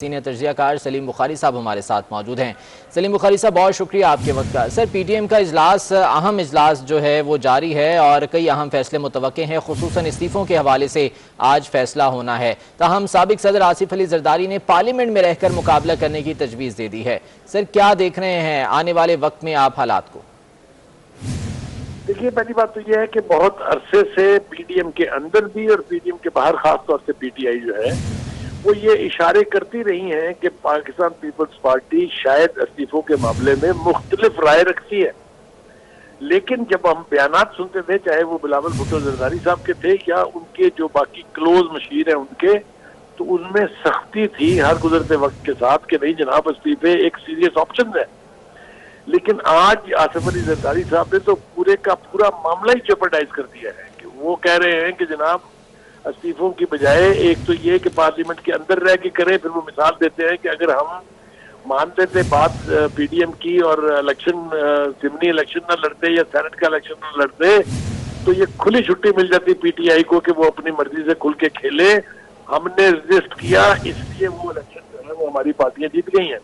Senior تجزیہ کار سلیم بخاری صاحب ہمارے ساتھ موجود ہیں۔ سلیم بخاری صاحب بہت شکریہ آپ کے وقت کا۔ سر پی ٹی ایم کا اجلاس اہم اجلاس جو ہے وہ جاری ہے اور کئی اہم فیصلے متوقع ہیں، خصوصاً استعفوں کے حوالے سے آج فیصلہ ہونا ہے۔ تاہم سابق صدر آصف علی زرداری نے پارلیمنٹ میں رہ کر مقابلہ کرنے کی تجویز دے دی ہے۔ سر کیا دیکھ رہے ہیں آنے والے وقت میں آپ حالات کو؟ دیکھیے پہلی بات تو یہ ہے کہ بہت عرصے سے پی ڈی ایم کے اندر بھی اور پی ڈی ایم کے باہر خاص طور سے پی ٹی آئی جو ہے وہ یہ اشارے کرتی رہی ہیں کہ پاکستان پیپلز پارٹی شاید استعفوں کے معاملے میں مختلف رائے رکھتی ہے، لیکن جب ہم بیانات سنتے تھے چاہے وہ بلاول بھٹو زرداری صاحب کے تھے یا ان کے جو باقی کلوز مشیر ہیں ان کے، تو ان میں سختی تھی ہر گزرتے وقت کے ساتھ کہ نہیں جناب استعفے ایک سیریس آپشن ہے۔ لیکن آج آصف علی زرداری صاحب نے تو پورے کا پورا معاملہ ہی جیپرڈائز کر دیا ہے کہ وہ کہہ رہے ہیں کہ جناب استعفوں کی بجائے ایک تو یہ کہ پارلیمنٹ کے اندر رہ کے کریں، پھر وہ مثال دیتے ہیں کہ اگر ہم مانتے تھے بات پی ڈی ایم کی اور الیکشن ضمنی الیکشن نہ لڑتے یا سینٹ کا الیکشن نہ لڑتے تو یہ کھلی چھٹی مل جاتی پی ٹی آئی کو کہ وہ اپنی مرضی سے کھل کے کھیلے۔ ہم نے رجسٹ کیا اس لیے وہ الیکشن جو ہے وہ ہماری پارٹیاں جیت گئی ہیں۔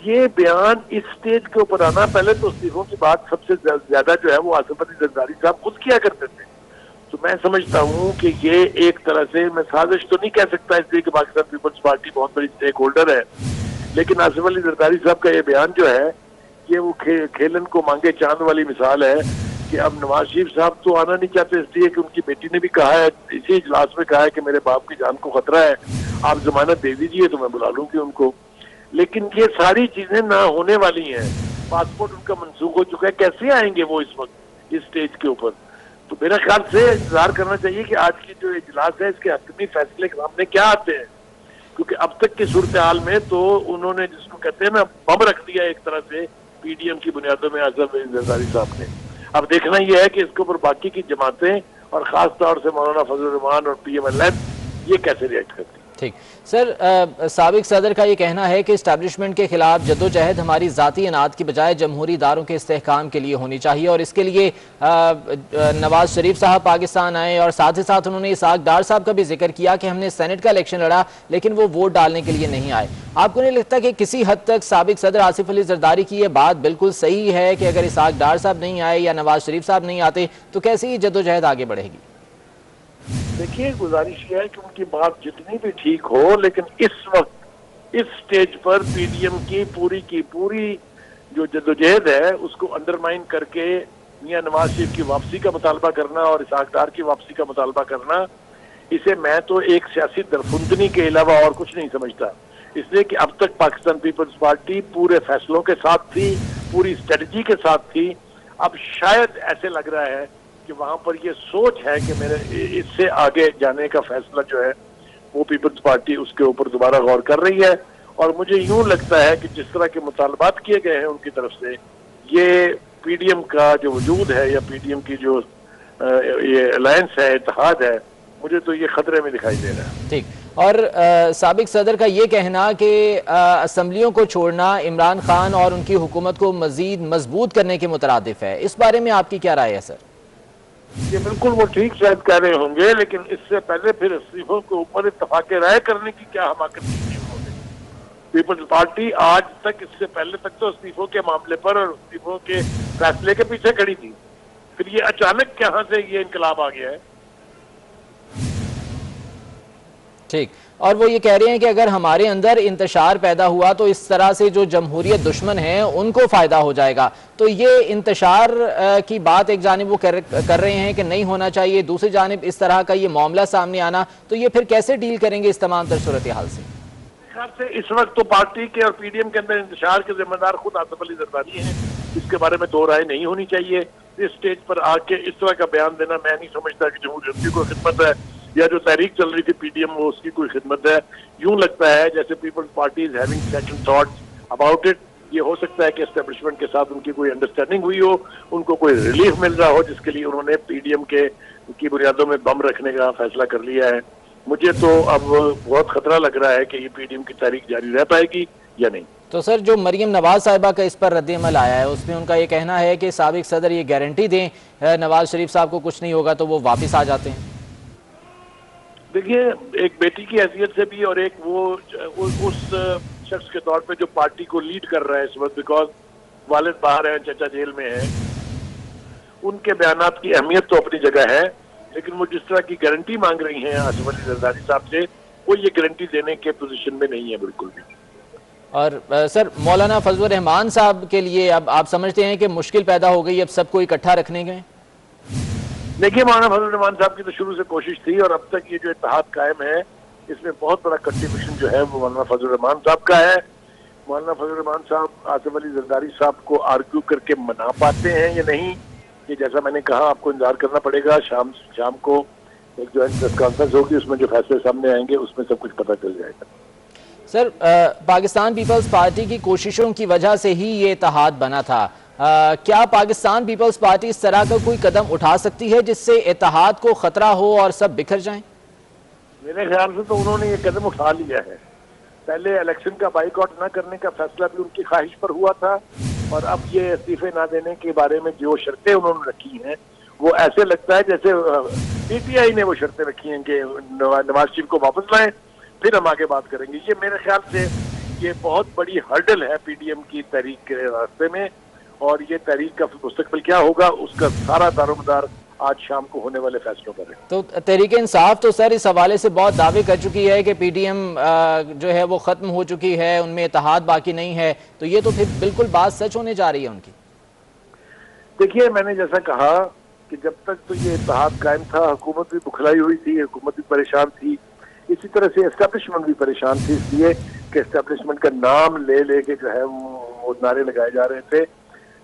یہ بیان اس سٹیج کے اوپر آنا، پہلے تو استعفوں کی بات سب سے زیادہ جو ہے وہ آصف علی زرداری صاحب خود کیا کرتے تھے، تو میں سمجھتا ہوں کہ یہ ایک طرح سے میں سازش تو نہیں کہہ سکتا اس لیے کہ پاکستان پیپلز پارٹی بہت بڑی سٹیک ہولڈر ہے، لیکن آصف علی زرداری صاحب کا یہ بیان جو ہے یہ وہ کھیلن کو مانگے چاند والی مثال ہے کہ اب نواز شریف صاحب تو آنا نہیں چاہتے اس لیے کہ ان کی بیٹی نے بھی کہا ہے، اسی اجلاس میں کہا ہے کہ میرے باپ کی جان کو خطرہ ہے، آپ ضمانت دے دیجئے تو میں بلا لوں گی ان کو۔ لیکن یہ ساری چیزیں نہ ہونے والی ہیں، پاسپورٹ ان کا منسوخ ہو چکا ہے، کیسے آئیں گے وہ اس وقت اس سٹیج کے اوپر؟ تو میرا خیال سے انتظار کرنا چاہیے کہ آج کی جو اجلاس ہے اس کے حتمی فیصلے کے سامنے کیا آتے ہیں، کیونکہ اب تک کی صورتحال میں تو انہوں نے جس کو کہتے ہیں نا بم رکھ دیا ایک طرح سے پی ڈی ایم کی بنیادوں میں آصف علی زرداری صاحب نے۔ اب دیکھنا یہ ہے کہ اس کے اوپر باقی کی جماعتیں اور خاص طور سے مولانا فضل الرحمان اور پی ایم ایل این یہ کیسے ریئیکٹ کرتی ہیں۔ ٹھیک سر، سابق صدر کا یہ کہنا ہے کہ اسٹیبلشمنٹ کے خلاف جدوجہد ہماری ذاتی اناد کی بجائے جمہوری اداروں کے استحکام کے لیے ہونی چاہیے اور اس کے لیے نواز شریف صاحب پاکستان آئے، اور ساتھ ہی ساتھ انہوں نے اسحاق ڈار صاحب کا بھی ذکر کیا کہ ہم نے سینٹ کا الیکشن لڑا لیکن وہ ووٹ ڈالنے کے لیے نہیں آئے۔ آپ کو نہیں لگتا کہ کسی حد تک سابق صدر آصف علی زرداری کی یہ بات بالکل صحیح ہے کہ اگر اسحاق ڈار صاحب نہیں آئے یا نواز شریف صاحب نہیں آتے تو کیسے یہ جدوجہد آگے بڑھے گی؟ دیکھیے گزارش یہ ہے کہ ان کی بات جتنی بھی ٹھیک ہو لیکن اس وقت اس سٹیج پر پی ڈی ایم کی پوری جو جدوجہد ہے اس کو انڈرمائن کر کے میاں نواز شریف کی واپسی کا مطالبہ کرنا اور اسحاق ڈار کی واپسی کا مطالبہ کرنا، اسے میں تو ایک سیاسی درفندنی کے علاوہ اور کچھ نہیں سمجھتا، اس لیے کہ اب تک پاکستان پیپلز پارٹی پورے فیصلوں کے ساتھ تھی، پوری اسٹریٹجی کے ساتھ تھی۔ اب شاید ایسے لگ رہا ہے کہ وہاں پر یہ سوچ ہے کہ میرے اس سے آگے جانے کا فیصلہ جو ہے وہ پیپلز پارٹی اس کے اوپر دوبارہ غور کر رہی ہے، اور مجھے یوں لگتا ہے کہ جس طرح کے مطالبات کیے گئے ہیں ان کی طرف سے یہ پی ڈی ایم کا جو وجود ہے یا پی ڈی ایم کی جو یہ الائنس ہے، اتحاد ہے، مجھے تو یہ خطرے میں دکھائی دے رہا ہے۔ ٹھیک، اور سابق صدر کا یہ کہنا کہ اسمبلیوں کو چھوڑنا عمران خان اور ان کی حکومت کو مزید مضبوط کرنے کے مترادف ہے، اس بارے میں آپ کی کیا رائے ہے سر؟ یہ بالکل وہ ٹھیک شاید کہہ رہے ہوں گے، لیکن اس سے پہلے پھر استعفوں کے اوپر اتفاق رائے کرنے کی کیا حماقت کی تھی انہوں نے؟ پیپلز پارٹی آج تک اس سے پہلے تک تو استعفوں کے معاملے پر اور استعفوں کے فیصلے کے پیچھے کھڑی تھی، پھر یہ اچانک کہاں سے یہ انقلاب آ گیا ہے؟ ٹھیک، اور وہ یہ کہہ رہے ہیں کہ اگر ہمارے اندر انتشار پیدا ہوا تو اس طرح سے جو جمہوریت دشمن ہیں ان کو فائدہ ہو جائے گا، تو یہ انتشار کی بات ایک جانب وہ کر رہے ہیں کہ نہیں ہونا چاہیے، دوسری جانب اس طرح کا یہ معاملہ سامنے آنا، تو یہ پھر کیسے ڈیل کریں گے اس تمام تر صورتحال سے؟ خیال سے اس وقت تو پارٹی کے اور پی ڈی ایم کے اندر انتشار کے ذمہ دار خود آصف علی زرداری ہیں، اس کے بارے میں دو رائے نہیں ہونی چاہیے۔ اس سٹیج پر آ کے اس طرح کا بیان دینا میں نہیں سمجھتا کہ جمہوریت کی کوئی خدمت ہے یا جو تحریک چل رہی تھی پی ڈی ایم وہ اس کی کوئی خدمت ہے۔ یوں لگتا ہے جیسے Peoples Party is having second thoughts about it, یہ ہو سکتا ہے کہ اسٹیبلشمنٹ کے ساتھ ان کی کوئی انڈرسٹینڈنگ ہوئی ہو، ان کو کوئی ریلیف مل رہا ہو جس کے لیے انہوں نے پی ڈی ایم کی بنیادوں میں بم رکھنے کا فیصلہ کر لیا ہے۔ مجھے تو اب بہت خطرہ لگ رہا ہے کہ یہ پی ڈی ایم کی تاریخ جاری رہ پائے گی یا نہیں۔ تو سر جو مریم نواز صاحبہ کا اس پر رد عمل آیا ہے اس میں ان کا یہ کہنا ہے کہ سابق صدر یہ گارنٹی دیں نواز شریف صاحب کو کچھ نہیں ہوگا تو وہ واپس آ جاتے ہیں۔ دیکھیے ایک بیٹی کی حیثیت سے بھی اور ایک وہ اس شخص کے طور پہ جو پارٹی کو لیڈ کر رہا ہے اس وقت، بیکاز والد باہر ہیں، چچا جیل میں ہیں، ان کے بیانات کی اہمیت تو اپنی جگہ ہے، لیکن وہ جس طرح کی گارنٹی مانگ رہی ہیں آصف علی زرداری صاحب سے، وہ یہ گارنٹی دینے کے پوزیشن میں نہیں ہے بالکل بھی۔ اور سر مولانا فضل الرحمان صاحب کے لیے اب آپ سمجھتے ہیں کہ مشکل پیدا ہو گئی اب سب کو اکٹھا رکھنے گئے؟ دیکھیے مولانا فضل الرحمان صاحب کی تو شروع سے کوشش تھی، اور اب تک یہ جو اتحاد قائم ہے اس میں بہت بڑا کنٹریبیوشن جو ہے وہ مولانا فضل الرحمان صاحب کا ہے۔ مولانا فضل الرحمان صاحب آصف علی زرداری صاحب کو آرگیو کر کے منا پاتے ہیں یا نہیں، یہ جیسا میں نے کہا آپ کو انتظار کرنا پڑے گا۔ شام کو ایک جو ہے پریس کانفرنس ہوگی، اس میں جو فیصلے سامنے آئیں گے اس میں سب کچھ پتہ چل جائے گا۔ سر پاکستان پیپلز پارٹی کی کوششوں کی وجہ سے ہی یہ اتحاد بنا تھا، کیا پاکستان پیپلز پارٹی اس طرح کا کوئی قدم اٹھا سکتی ہے جس سے اتحاد کو خطرہ ہو اور سب بکھر جائیں؟ میرے خیال سے تو انہوں نے یہ قدم اٹھا لیا ہے۔ پہلے الیکشن کا بائیکاٹ نہ کرنے کا فیصلہ بھی ان کی خواہش پر ہوا تھا، اور اب یہ استعفے نہ دینے کے بارے میں جو شرطیں انہوں نے رکھی ہیں وہ ایسے لگتا ہے جیسے پی ٹی آئی نے وہ شرطیں رکھی ہیں کہ نواز شریف کو واپس لائیں پھر ہم آگے بات کریں گے۔ یہ میرے خیال سے یہ بہت بڑی ہرڈل ہے پی ڈی ایم کی تحریک کے راستے میں، اور یہ تحریک کا مستقبل کیا ہوگا اس کا سارا دار و مدار آج شام کو ہونے والے فیصلوں پر ہے۔ تو تحریک انصاف تو سر اس حوالے سے بہت دعوے کر چکی ہے کہ پی ڈی ایم جو ہے وہ ختم ہو چکی ہے، ان میں اتحاد باقی نہیں ہے، تو یہ تو پھر بالکل بات سچ ہونے جا رہی ہے ان کی۔ دیکھیے میں نے جیسا کہا کہ جب تک تو یہ اتحاد قائم تھا، حکومت بھی بکھلائی ہوئی تھی، حکومت بھی پریشان تھی، اسی طرح سے اسٹیبلشمنٹ بھی پریشان تھی، اس لیے کہ اسٹیبلشمنٹ کا نام لے لے کے جو ہے وہ نعرے لگائے جا رہے تھے۔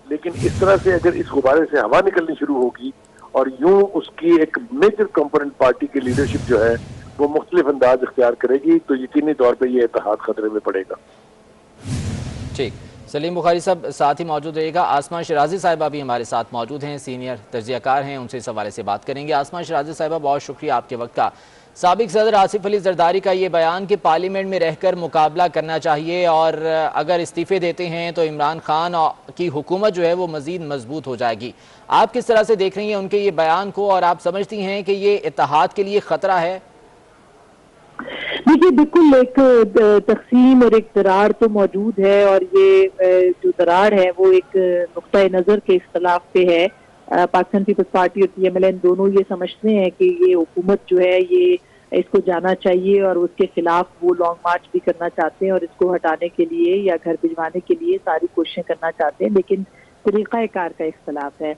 لیکن اس طرح سے اگر اس غبارے سے ہوا نکلنی شروع ہوگی اور یوں اس کی ایک میجر کمپوننٹ پارٹی کی لیڈرشپ جو ہے وہ مختلف انداز اختیار کرے گی تو یقینی طور پہ یہ اتحاد خطرے میں پڑے گا۔ ٹھیک، سلیم بخاری صاحب ساتھ ہی موجود رہے گا۔ آسمان شرازی صاحبہ بھی ہمارے ساتھ موجود ہیں، سینئر تجزیہ کار ہیں، ان سے اس حوالے سے بات کریں گے۔ آسمان شرازی صاحبہ بہت شکریہ آپ کے وقت کا۔ سابق صدر آصف علی زرداری کا یہ بیان کہ پارلیمنٹ میں رہ کر مقابلہ کرنا چاہیے اور اگر استعفے دیتے ہیں تو عمران خان کی حکومت جو ہے وہ مزید مضبوط ہو جائے گی، آپ کس طرح سے دیکھ رہی ہیں ان کے یہ بیان کو، اور آپ سمجھتی ہیں کہ یہ اتحاد کے لیے خطرہ ہے؟ دیکھیے بالکل ایک تقسیم اور ایک درار تو موجود ہے، اور یہ جو درار ہے وہ ایک نقطۂ نظر کے اختلاف پہ ہے۔ پاکستان پیپلز پارٹی اور پی ایم ایل این دونوں یہ سمجھتے ہیں کہ یہ حکومت جو ہے یہ اس کو جانا چاہیے، اور اس کے خلاف وہ لانگ مارچ بھی کرنا چاہتے ہیں اور اس کو ہٹانے کے لیے یا گھر بھجوانے کے لیے ساری کوششیں کرنا چاہتے ہیں، لیکن طریقہ کار کا اختلاف ہے۔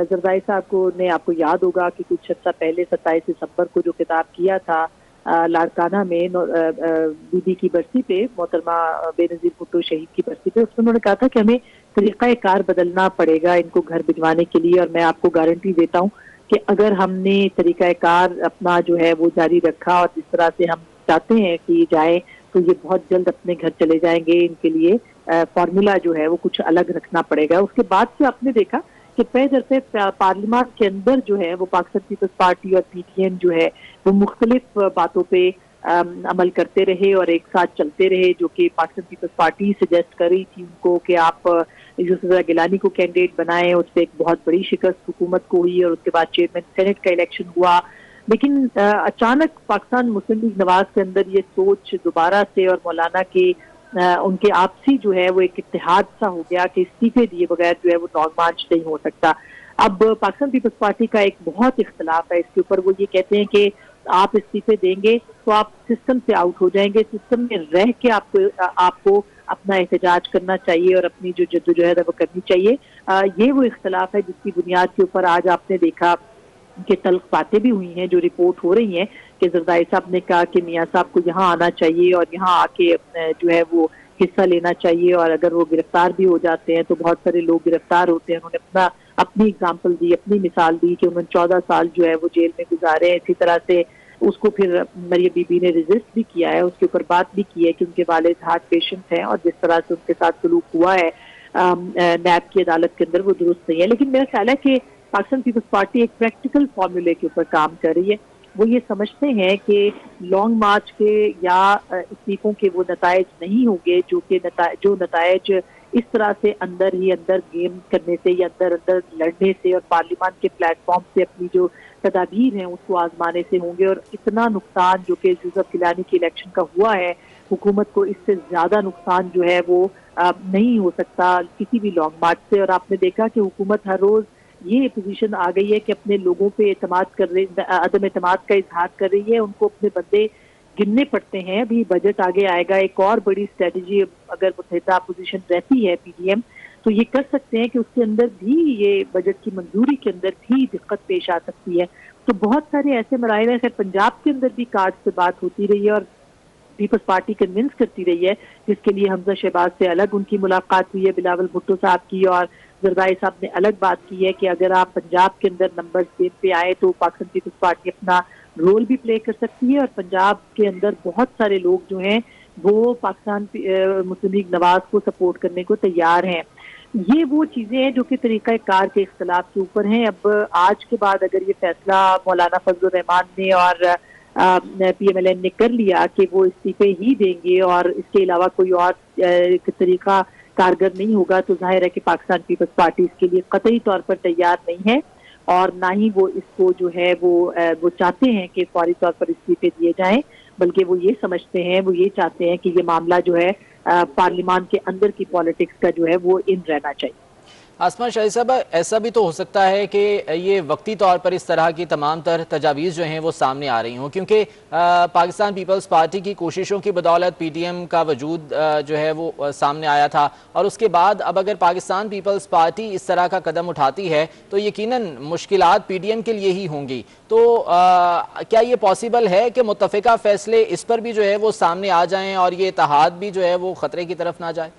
زرداری صاحب کو نے آپ کو یاد ہوگا کہ کچھ عرصہ پہلے 27 دسمبر کو جو خطاب کیا تھا لاڑکانہ میں بی بی کی برسی پہ، محترمہ بے نظیر بھٹو شہید کی برسی پہ، اس میں انہوں نے کہا تھا کہ ہمیں طریقہ کار بدلنا پڑے گا ان کو گھر بھجوانے کے لیے، اور میں آپ کو گارنٹی دیتا ہوں کہ اگر ہم نے طریقہ کار اپنا جو ہے وہ جاری رکھا اور جس طرح سے ہم چاہتے ہیں کہ جائے تو یہ بہت جلد اپنے گھر چلے جائیں گے۔ ان کے لیے فارمولا جو ہے وہ کچھ الگ رکھنا پڑے گا۔ اس کے بعد سے آپ نے دیکھا کہ پے درپے پارلیمان کے اندر جو ہے وہ پاکستان پیپلز پارٹی اور پی ٹی ایم جو ہے وہ مختلف باتوں پہ عمل کرتے رہے اور ایک ساتھ چلتے رہے، جو کہ پاکستان پیپلز پارٹی سجیسٹ کر رہی تھی ان کو کہ آپ یوسف زئی گیلانی کو کینڈیڈیٹ بنائیں۔ اس پہ ایک بہت بڑی شکست حکومت کو ہوئی اور اس کے بعد چیئرمین سینٹ کا الیکشن ہوا، لیکن اچانک پاکستان مسلم لیگ نواز کے اندر یہ سوچ دوبارہ سے اور مولانا کے ان کے آپسی جو ہے وہ ایک اتحاد سا ہو گیا کہ استعفے دیے بغیر جو ہے وہ لانگ مارچ نہیں ہو سکتا۔ اب پاکستان پیپلز پارٹی کا ایک بہت اختلاف ہے اس کے اوپر، وہ یہ کہتے ہیں کہ آپ استعفے دیں گے تو آپ سسٹم سے آؤٹ ہو جائیں گے، سسٹم میں رہ کے آپ کو اپنا احتجاج کرنا چاہیے اور اپنی جو جدوجہد ہے وہ کرنی چاہیے۔ یہ وہ اختلاف ہے جس کی بنیاد کے اوپر آج آپ نے دیکھا کہ تلخ باتیں بھی ہوئی ہیں جو رپورٹ ہو رہی ہیں کہ زرداری صاحب نے کہا کہ میاں صاحب کو یہاں آنا چاہیے اور یہاں آ کے جو ہے وہ حصہ لینا چاہیے، اور اگر وہ گرفتار بھی ہو جاتے ہیں تو بہت سارے لوگ گرفتار ہوتے ہیں۔ انہوں نے اپنی اگزامپل دی، اپنی مثال دی کہ انہوں نے 14 سال جو ہے وہ جیل میں گزارے ہیں۔ اسی طرح سے اس کو پھر مریم بی بی نے ریزسٹ بھی کیا ہے، اس کے اوپر بات بھی کی ہے کہ ان کے والد ہارٹ پیشنٹ ہیں اور جس طرح سے ان کے ساتھ سلوک ہوا ہے نیب کی عدالت کے اندر وہ درست نہیں ہے۔ لیکن میرا خیال ہے کہ پاکستان پیپلز پارٹی ایک پریکٹیکل فارمولے کے اوپر کام کر رہی ہے۔ وہ یہ سمجھتے ہیں کہ لانگ مارچ کے یا استعفوں کے وہ نتائج نہیں ہوں گے جو نتائج اس طرح سے اندر ہی اندر گیم کرنے سے یا اندر لڑنے سے اور پارلیمان کے پلیٹ فارم سے اپنی جو تدابیر ہیں اس کو آزمانے سے ہوں گے، اور اتنا نقصان جو کہ یوسف گیلانی کے الیکشن کا ہوا ہے، حکومت کو اس سے زیادہ نقصان جو ہے وہ نہیں ہو سکتا کسی بھی لانگ مارچ سے۔ اور آپ نے دیکھا کہ حکومت ہر روز یہ پوزیشن آ گئی ہے کہ اپنے لوگوں پہ عدم اعتماد کا اظہار کر رہی ہے، ان کو اپنے بندے گننے پڑتے ہیں۔ ابھی بجٹ آگے آئے گا، ایک اور بڑی اسٹریٹجی اگر متحدہ اپوزیشن رہتی ہے پی ڈی ایم تو یہ کر سکتے ہیں کہ اس کے اندر بھی یہ بجٹ کی منظوری کے اندر بھی دقت پیش آ سکتی ہے۔ تو بہت سارے ایسے مراحل ہیں، خیر پنجاب کے اندر بھی کارڈ سے بات ہوتی رہی ہے اور پیپلز پارٹی کنونس کرتی رہی ہے، جس کے لیے حمزہ شہباز سے الگ ان کی ملاقات ہوئی ہے، بلاول بھٹو صاحب کی، اور زرداری صاحب نے الگ بات کی ہے کہ اگر آپ پنجاب کے اندر نمبر گیم پہ آئے تو پاکستان پیپلز پارٹی اپنا رول بھی پلے کر سکتی ہے، اور پنجاب کے اندر بہت سارے لوگ جو ہیں وہ پاکستان مسلم لیگ نواز کو سپورٹ کرنے کو تیار ہیں۔ یہ وہ چیزیں ہیں جو کہ طریقہ کار کے اختلاف کے اوپر ہیں۔ اب آج کے بعد اگر یہ فیصلہ مولانا فضل الرحمان نے اور پی ایم ایل این نے کر لیا کہ وہ استعفے ہی دیں گے اور اس کے علاوہ کوئی اور طریقہ کارگر نہیں ہوگا، تو ظاہر ہے کہ پاکستان پیپلز پارٹی اس کے لیے قطعی طور پر تیار نہیں ہے، اور نہ ہی وہ اس کو جو ہے وہ چاہتے ہیں کہ فوری طور پر استعفے دیے جائیں، بلکہ وہ یہ سمجھتے ہیں، وہ یہ چاہتے ہیں کہ یہ معاملہ جو ہے پارلیمان کے اندر کی پالیٹکس کا جو ہے وہ ان رہنا چاہیے۔ آسما شاہی صاحب، ایسا بھی تو ہو سکتا ہے کہ یہ وقتی طور پر اس طرح کی تمام تر تجاویز جو ہیں وہ سامنے آ رہی ہوں، کیونکہ پاکستان پیپلز پارٹی کی کوششوں کی بدولت پی ٹی ایم کا وجود جو ہے وہ سامنے آیا تھا، اور اس کے بعد اب اگر پاکستان پیپلز پارٹی اس طرح کا قدم اٹھاتی ہے تو یقیناً مشکلات پی ٹی ایم کے لیے ہی ہوں گی۔ تو کیا یہ پاسبل ہے کہ متفقہ فیصلے اس پر بھی جو ہے وہ سامنے آ جائیں اور یہ اتحاد بھی جو ہے وہ خطرے کی طرف نہ جائے؟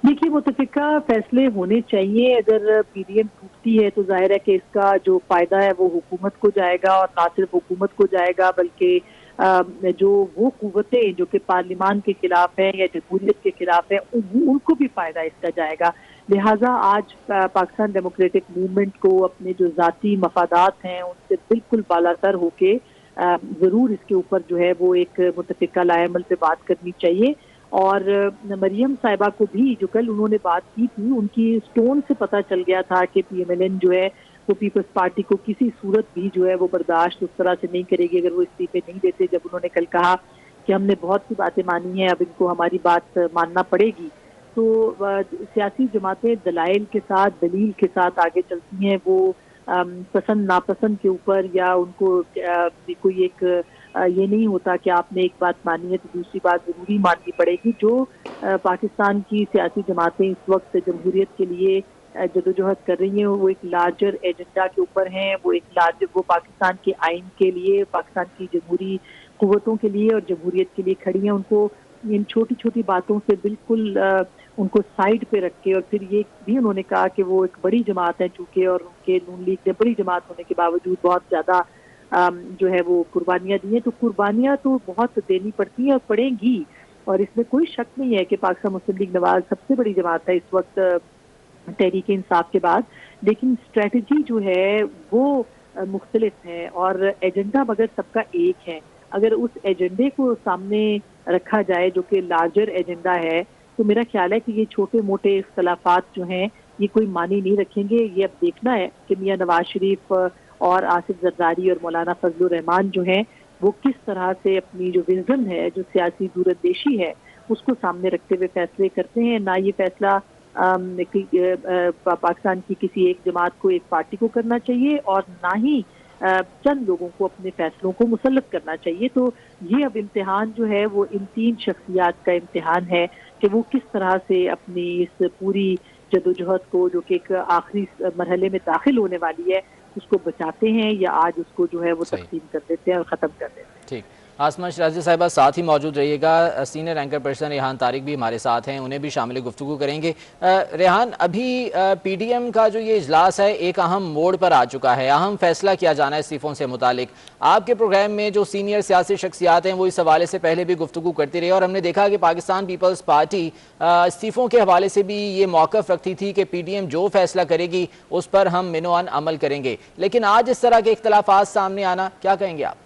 دیکھیے، متفقہ فیصلے ہونے چاہیے۔ اگر پی ڈی ایم ٹوٹتی ہے تو ظاہر ہے کہ اس کا جو فائدہ ہے وہ حکومت کو جائے گا، اور نہ صرف حکومت کو جائے گا بلکہ جو وہ قوتیں جو کہ پارلیمان کے خلاف ہیں یا جمہوریت کے خلاف ہیں ان کو بھی فائدہ اس کا جائے گا۔ لہٰذا آج پاکستان ڈیموکریٹک موومنٹ کو اپنے جو ذاتی مفادات ہیں ان سے بالکل بالا تر ہو کے ضرور اس کے اوپر جو ہے وہ ایک متفقہ لائحہ عمل پہ بات کرنی چاہیے۔ اور مریم صاحبہ کو بھی جو کل انہوں نے بات کی تھی، ان کی سٹون سے پتہ چل گیا تھا کہ پی ایم ایل این جو ہے وہ پیپلز پارٹی کو کسی صورت بھی جو ہے وہ برداشت اس طرح سے نہیں کرے گی اگر وہ استعفے نہیں دیتے۔ جب انہوں نے کل کہا کہ ہم نے بہت سی باتیں مانی ہیں، اب ان کو ہماری بات ماننا پڑے گی، تو سیاسی جماعتیں دلائل کے ساتھ، دلیل کے ساتھ آگے چلتی ہیں۔ وہ پسند ناپسند کے اوپر یا ان کو کوئی ایک یہ نہیں ہوتا کہ آپ نے ایک بات مانی ہے تو دوسری بات ضروری ماننی پڑے گی۔ جو پاکستان کی سیاسی جماعتیں اس وقت جمہوریت کے لیے جدوجہد کر رہی ہیں وہ ایک لارجر ایجنڈا کے اوپر ہیں، وہ پاکستان کے آئین کے لیے، پاکستان کی جمہوری قوتوں کے لیے اور جمہوریت کے لیے کھڑی ہیں۔ ان کو ان چھوٹی چھوٹی باتوں سے بالکل ان کو سائڈ پہ رکھ کے، اور پھر یہ بھی انہوں نے کہا کہ وہ ایک بڑی جماعت ہے چونکہ، اور ان کے نون لیگ نے بڑی جماعت ہونے کے باوجود بہت زیادہ جو ہے وہ قربانیاں دی ہیں، تو قربانیاں تو بہت دینی پڑتی ہیں اور پڑیں گی، اور اس میں کوئی شک نہیں ہے کہ پاکستان مسلم لیگ نواز سب سے بڑی جماعت ہے اس وقت تحریک انصاف کے بعد، لیکن اسٹریٹجی جو ہے وہ مختلف ہے اور ایجنڈا مگر سب کا ایک ہے۔ اگر اس ایجنڈے کو سامنے رکھا جائے جو کہ لارجر ایجنڈا ہے، تو میرا خیال ہے کہ یہ چھوٹے موٹے اختلافات جو ہیں یہ کوئی معنی نہیں رکھیں گے۔ یہ اب دیکھنا ہے کہ میاں نواز شریف اور آصف زرداری اور مولانا فضل الرحمان جو ہیں وہ کس طرح سے اپنی جو وژن ہے، جو سیاسی دوراندیشی ہے، اس کو سامنے رکھتے ہوئے فیصلے کرتے ہیں۔ نہ یہ فیصلہ پاکستان کی کسی ایک جماعت کو، ایک پارٹی کو کرنا چاہیے، اور نہ ہی چند لوگوں کو اپنے فیصلوں کو مسلط کرنا چاہیے۔ تو یہ اب امتحان جو ہے وہ ان تین شخصیات کا امتحان ہے کہ وہ کس طرح سے اپنی اس پوری جدوجہد کو جو کہ ایک آخری مرحلے میں داخل ہونے والی ہے اس کو بچاتے ہیں، یا آج اس کو جو ہے وہ تقسیم کر دیتے ہیں اور ختم کر دیتے ہیں۔ ٹھیک، آسما شرازی صاحبہ ساتھ ہی موجود رہیے گا۔ Senior anchor person Rehan Tariq بھی ہمارے ساتھ ہیں، انہیں بھی شامل گفتگو کریں گے۔ ریحان، ابھی پی ڈی ایم کا جو یہ اجلاس ہے ایک اہم موڑ پر آ چکا ہے، اہم فیصلہ کیا جانا ہے استعفوں سے متعلق۔ آپ کے پروگرام میں جو سینئر سیاسی شخصیات ہیں وہ اس حوالے سے پہلے بھی گفتگو کرتی رہی، اور ہم نے دیکھا کہ پاکستان پیپلز پارٹی استعفوں کے حوالے سے بھی یہ موقف رکھتی تھی کہ پی ڈی ایم جو فیصلہ کرے گی اس پر ہم منوان عمل کریں گے، لیکن آج اس طرح کے اختلافات سامنے آنا، کیا کہیں گے آپ؟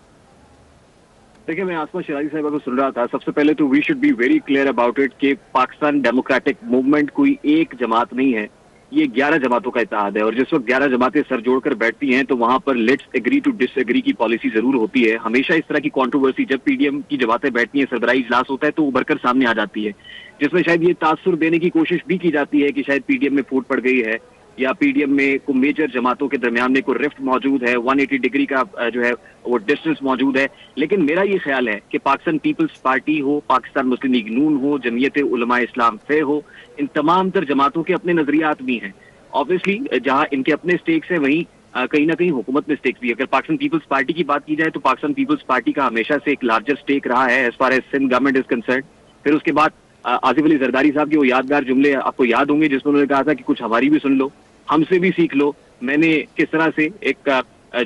دیکھیں، میں آسما شرازی صاحبہ کو سن رہا تھا۔ سب سے پہلے تو we should be very clear about it کہ پاکستان ڈیموکریٹک موومنٹ کوئی ایک جماعت نہیں ہے، یہ 11 جماعتوں کا اتحاد ہے، اور جس وقت 11 جماعتیں سر جوڑ کر بیٹھتی ہیں تو وہاں پر let's agree to disagree کی پالیسی ضرور ہوتی ہے. ہمیشہ اس طرح کی کنٹروورسی جب پی ڈی ایم کی جماعتیں بیٹھتی ہیں، سربراہی اجلاس ہوتا ہے تو ابھر کر سامنے آ جاتی ہے، جس میں شاید یہ تاثر دینے کی کوشش بھی کی جاتی ہے کہ شاید پی ڈی ایم میں پھوٹ پڑ گئی ہے، یا پی ڈی ایم میں کوئی میجر جماعتوں کے درمیان میں کوئی رفٹ موجود ہے، 180 ڈگری کا جو ہے وہ ڈسٹنس موجود ہے. لیکن میرا یہ خیال ہے کہ پاکستان پیپلز پارٹی ہو، پاکستان مسلم لیگ نون ہو، جمعیت علماء اسلام فے ہو، ان تمام تر جماعتوں کے اپنے نظریات بھی ہیں. آبویسلی جہاں ان کے اپنے سٹیکس ہیں وہیں کہیں نہ کہیں حکومت میں سٹیکس بھی ہے. اگر پاکستان پیپلز پارٹی کی بات کی جائے تو پاکستان پیپلز پارٹی کا ہمیشہ سے ایک لارجر سٹیک رہا ہے as far as Sindh government is concerned. پھر اس کے بعد آصف علی زرداری صاحب کے وہ یادگار جملے آپ کو یاد ہوں گے جس میں انہوں نے کہا تھا کہ کچھ ہماری بھی سن لو، ہم سے بھی سیکھ لو. میں نے کس طرح سے ایک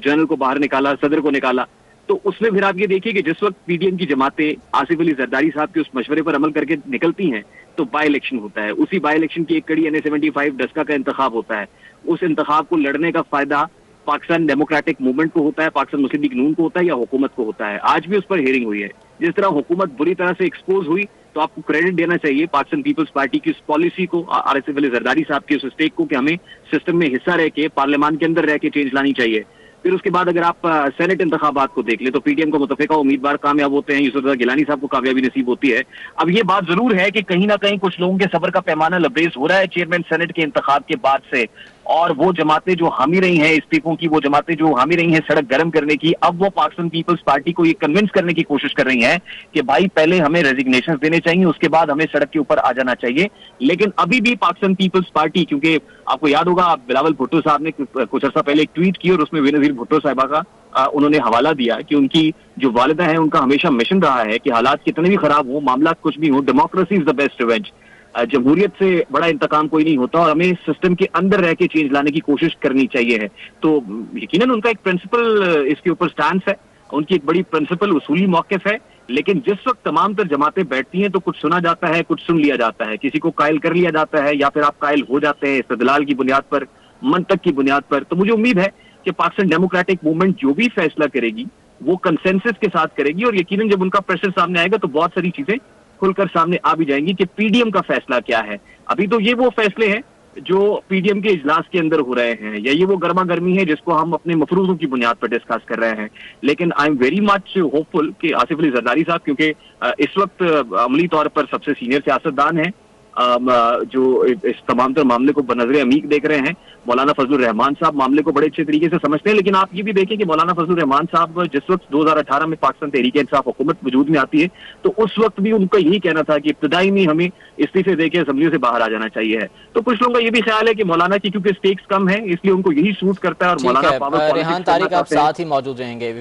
جنرل کو باہر نکالا، صدر کو نکالا. تو اس میں پھر آپ یہ دیکھیے کہ جس وقت پی ڈی ایم کی جماعتیں آصف علی زرداری صاحب کے اس مشورے پر عمل کر کے نکلتی ہیں تو بائی الیکشن ہوتا ہے. اسی بائی الیکشن کی ایک کڑی NA-75 ڈسکا کا انتخاب ہوتا ہے. اس انتخاب کو لڑنے کا فائدہ پاکستان ڈیموکریٹک موومنٹ کو ہوتا ہے، پاکستان مسلم لیگ نون کو ہوتا ہے، یا حکومت کو ہوتا ہے. آج بھی اس پر ہیئرنگ ہوئی ہے. جس طرح حکومت بری طرح سے ایکسپوز ہوئی تو آپ کو کریڈٹ دینا چاہیے پاکستان پیپلز پارٹی کی اس پالیسی کو، آصف علی زرداری صاحب کی اس اسٹیک کو کہ ہمیں سسٹم میں حصہ رہ کے، پارلیمان کے اندر رہ کے چینج لانی چاہیے. پھر اس کے بعد اگر آپ سینٹ انتخابات کو دیکھ لیں تو پی ڈی ایم کو متفقہ امیدوار کامیاب ہوتے ہیں، یوسف رضا گیلانی صاحب کو کامیابی نصیب ہوتی ہے. اب یہ بات ضرور ہے کہ کہیں نہ کہیں کچھ لوگوں کے صبر کا پیمانہ لبریز ہو رہا ہے چیئرمین سینٹ کے انتخاب کے بعد سے، اور وہ جماعتیں جو حامی رہی ہیں استعفوں کی، وہ جماعتیں جو حامی رہی ہیں سڑک گرم کرنے کی، اب وہ پاکستان پیپلز پارٹی کو یہ کنونس کرنے کی کوشش کر رہی ہیں کہ بھائی پہلے ہمیں ریزگنیشن دینے چاہیے، اس کے بعد ہمیں سڑک کے اوپر آ جانا چاہیے. لیکن ابھی بھی پاکستان پیپلز پارٹی، کیونکہ آپ کو یاد ہوگا بلاول بھٹو صاحب نے کچھ عرصہ پہلے ایک ٹویٹ کی اور اس میں بے نظیر بھٹو صاحبہ کا انہوں نے حوالہ دیا کہ ان کی جو والدہ ہیں ان کا ہمیشہ مشن رہا ہے کہ حالات کتنے بھی خراب ہوں، معاملات کچھ بھی ہوں، democracy is the best revenge. جمہوریت سے بڑا انتقام کوئی نہیں ہوتا اور ہمیں سسٹم کے اندر رہ کے چینج لانے کی کوشش کرنی چاہیے ہے. تو یقیناً ان کا ایک پرنسپل اس کے اوپر سٹانس ہے، ان کی ایک بڑی پرنسپل اصولی موقف ہے. لیکن جس وقت تمام تر جماعتیں بیٹھتی ہیں تو کچھ سنا جاتا ہے، کچھ سن لیا جاتا ہے، کسی کو قائل کر لیا جاتا ہے، یا پھر آپ قائل ہو جاتے ہیں استدلال کی بنیاد پر، منطق کی بنیاد پر. تو مجھے امید ہے کہ پاکستان ڈیموکریٹک موومنٹ جو بھی فیصلہ کرے گی وہ کنسنسس کے ساتھ کرے گی، اور یقیناً جب ان کا پریشر سامنے آئے گا تو بہت ساری چیزیں کھل کر سامنے آ بھی جائیں گی کہ پی ڈی ایم کا فیصلہ کیا ہے. ابھی تو یہ وہ فیصلے ہیں جو پی ڈی ایم کے اجلاس کے اندر ہو رہے ہیں، یا یہ وہ گرما گرمی ہے جس کو ہم اپنے مفروضوں کی بنیاد پر ڈسکس کر رہے ہیں. لیکن I am very much hopeful کہ آصف علی زرداری صاحب، کیونکہ اس وقت عملی طور پر سب سے سینئر سیاستدان ہیں جو اس تمام تر معاملے کو بنظر عمیق دیکھ رہے ہیں. مولانا فضل الرحمان صاحب معاملے کو بڑے اچھے طریقے سے سمجھتے ہیں. لیکن آپ یہ بھی دیکھیں کہ مولانا فضل الرحمان صاحب جس وقت 2018 میں پاکستان تحریک انصاف حکومت وجود میں آتی ہے تو اس وقت بھی ان کا یہی کہنا تھا کہ ابتدائی میں ہمیں استعفے دے کے اسمبلیوں سے باہر آ جانا چاہیے ہے. تو کچھ لوگوں کا یہ بھی خیال ہے کہ مولانا کی کیونکہ سٹیکس کم ہیں اس لیے ان کو یہی سوٹ کرتا ہے، اور مولانا ریحان طارق آپ ساتھ ہی موجود رہیں گے.